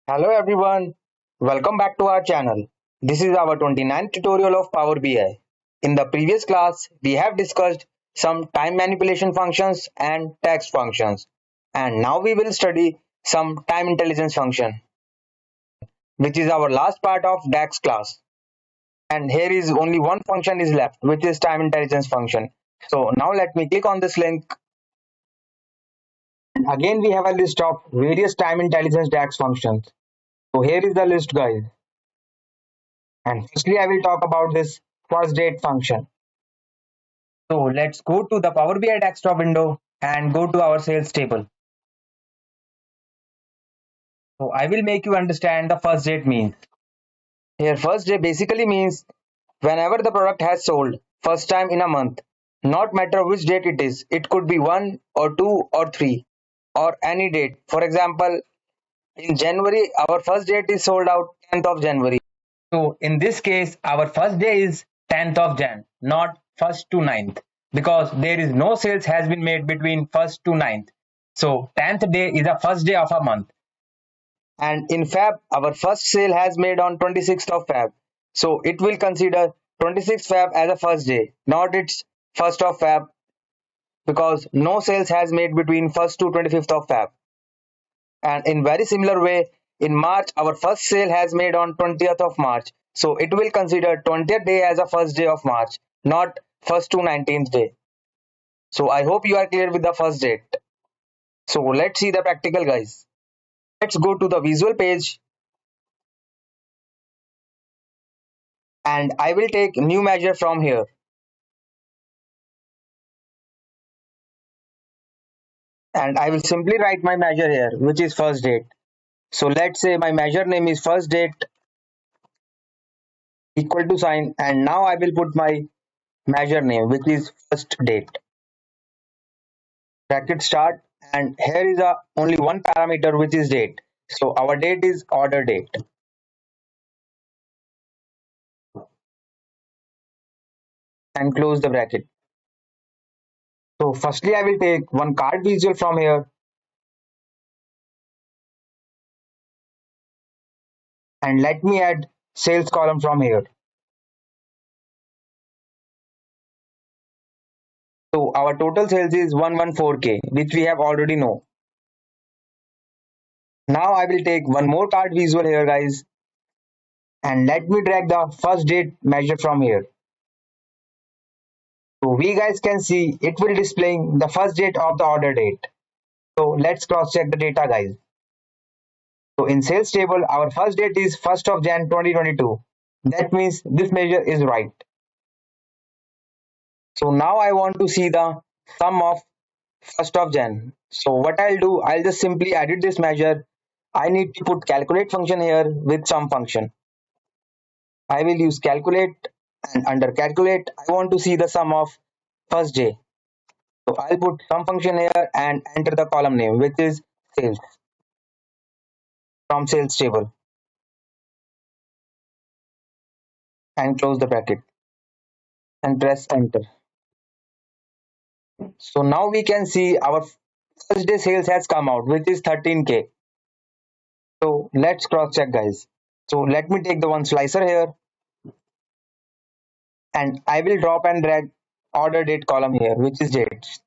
Hello everyone, welcome back to our channel. This is our 29th tutorial of Power BI. In the previous class, we have discussed some time manipulation functions and text functions. And now we will study some time intelligence function, which is our last part of DAX class. And here is only one function is left, which is time intelligence function. So now let me click on this link. Again, we have a list of various time intelligence DAX functions. So here is the list, guys. And firstly, I will talk about this first date function. So let's go to the Power BI desktop window and go to our sales table. So I will make you understand the first date means. Here first day basically means whenever the product has sold first time in a month. Not matter which date it is. It could be 1 or 2 or 3 or any date. For example, in January our first date is sold out 10th of January. So in this case, our first day is 10th of Jan, not 1st to 9th, because there is no sales has been made between 1st to 9th. So 10th day is the first day of a month. And in Feb, our first sale has made on 26th of Feb. So it will consider 26th Feb as a first day, not its 1st of Feb, because no sales has made between 1st to 25th of Feb. And in very similar way, in March, our first sale has made on 20th of March. So it will consider 20th day as a first day of March, not 1st to 19th day. So I hope you are clear with the first date. So let's see the practical, guys. Let's go to the visual page and I will take new measure from here. And I will simply write my measure here, which is first date. So let's say my measure name is first date equal to sign, and now I will put my measure name, which is first date. Bracket start, and here is a only one parameter, which is date. So our date is order date. And close the bracket. So firstly I will take one card visual from here and let me add sales column from here. So our total sales is 114k, which we have already know. Now I will take one more card visual here, guys, and let me drag the first date measure from here. So we guys can see it will displaying the first date of the order date. So let's cross check the data, guys. So in sales table, our first date is 1st of Jan 2022. That means this measure is right. So now I want to see the sum of 1st of Jan. So what I'll do, I'll just simply edit this measure. I need to put calculate function here with sum function. I will use calculate, and under calculate, I want to see the sum of first day. So I'll put sum function here and enter the column name, which is sales from sales table, and close the bracket and press enter. So now we can see our first day sales has come out, which is 13k. So let's cross check, guys. So let me take the one slicer here and I will drop and drag order date column here, which is dates.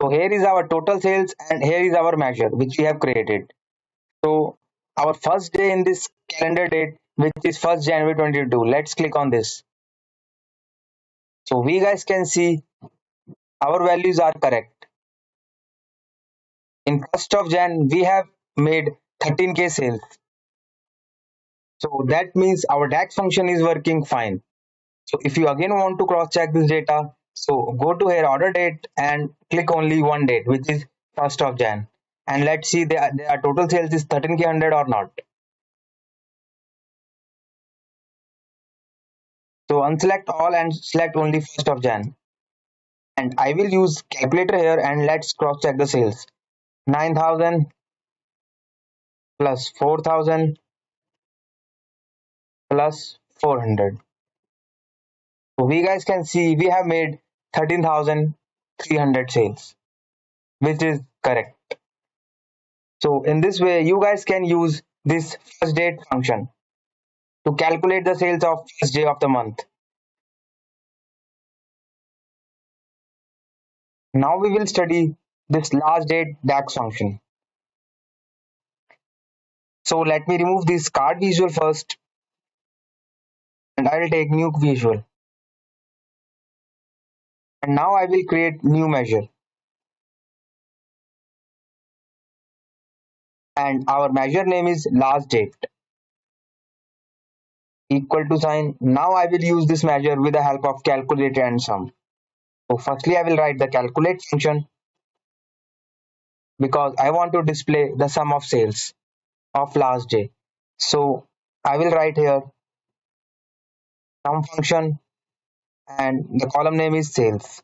So here is our total sales and here is our measure, which we have created. So our first day in this calendar date, which is 1st January 2022. Let's click on this. So we guys can see our values are correct. In 1st of Jan, we have made 13k sales. So that means our DAX function is working fine. So if you again want to cross check this data, so go to here order date and click only one date, which is 1st of Jan. And let's see their total sales is 13k 100 or not. So unselect all and select only 1st of Jan. And I will use calculator here and let's cross check the sales. 9,000 plus 4,000 plus 400. So we guys can see we have made 13,300 sales, which is correct. So in this way, you guys can use this first date function to calculate the sales of first day of the month. Now we will study this last date DAX function. So let me remove this card visual first, and I will take new visual. And now I will create new measure. And our measure name is last date equal to sign. Now I will use this measure with the help of calculator and sum. So firstly I will write the calculate function because I want to display the sum of sales of last day. So I will write here sum function and the column name is sales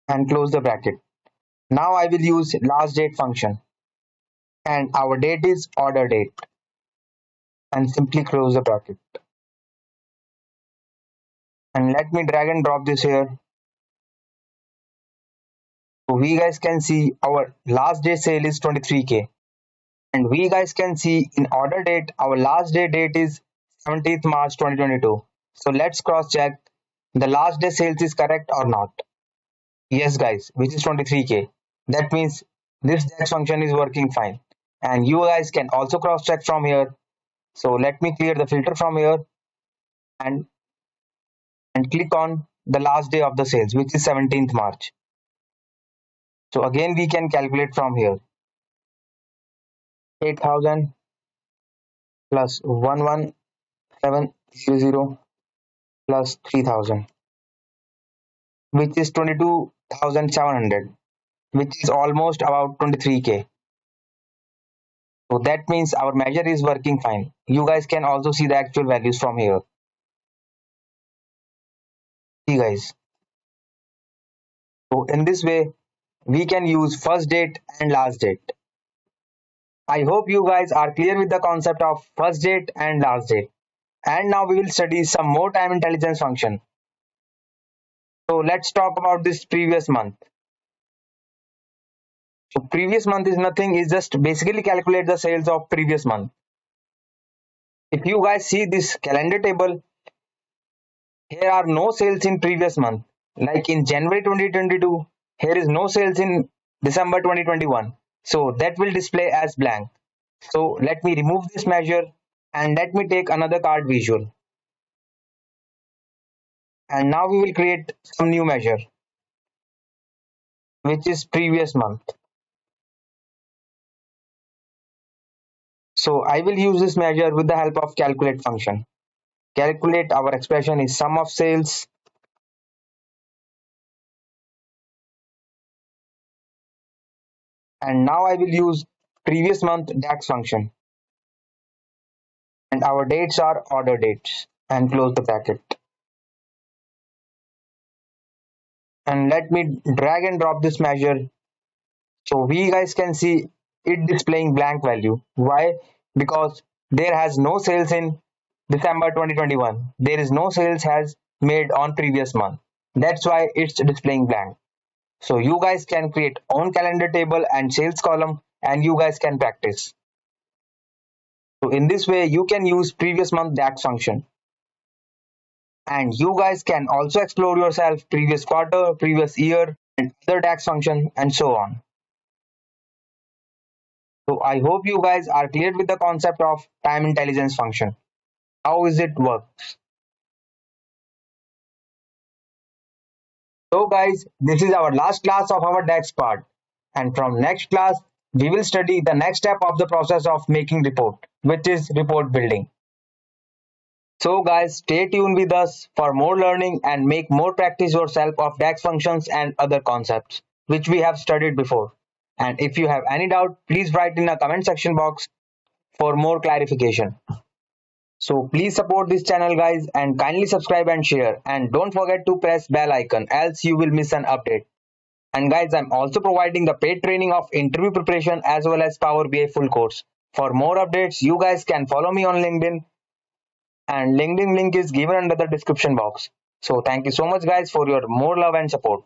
and close the bracket. Now I will use last date function and our date is order date and simply close the bracket. And let me drag and drop this here. So we guys can see our last day sale is 23k. And we guys can see in order date, our last day date is 17th March 2022. So let's cross check the last day sales is correct or not. Yes guys, which is 23k. That means this DAX function is working fine. And you guys can also cross check from here. So let me clear the filter from here and click on the last day of the sales, which is 17th March. So again we can calculate from here. 8,000 plus 11700 plus 3,000, which is 22,700, which is almost about 23k. So that means our measure is working fine. You guys can also see the actual values from here. See guys. So in this way, we can use first date and last date. I hope you guys are clear with the concept of first date and last date. And now we will study some more time intelligence function. So let's talk about this previous month. So previous month is nothing, is just basically calculate the sales of previous month. If you guys see this calendar table, here are no sales in previous month. Like in January 2022, here is no sales in December 2021. So that will display as blank. So let me remove this measure and let me take another card visual. And now we will create some new measure, which is previous month. So I will use this measure with the help of calculate function. Calculate, our expression is sum of sales and now I will use previous month DAX function and our dates are order dates and close the bracket. And let me drag and drop this measure so we guys can see it displaying blank value. Why? Because there has no sales in December 2021. There is no sales has made on previous month. That's why it's displaying blank. So you guys can create own calendar table and sales column and you guys can practice. So in this way you can use previous month DAX function. And you guys can also explore yourself previous quarter, previous year and other DAX function and so on. So I hope you guys are clear with the concept of time intelligence function. How is it work? So guys, this is our last class of our DAX part. And from next class, we will study the next step of the process of making report, which is report building. So guys, stay tuned with us for more learning and make more practice yourself of DAX functions and other concepts, which we have studied before. And if you have any doubt, please write in the comment section box for more clarification. So please support this channel guys and kindly subscribe and share and don't forget to press bell icon else you will miss an update. And guys, I'm also providing the paid training of interview preparation as well as Power BI full course. For more updates, you guys can follow me on LinkedIn and LinkedIn link is given under the description box. So thank you so much guys for your more love and support.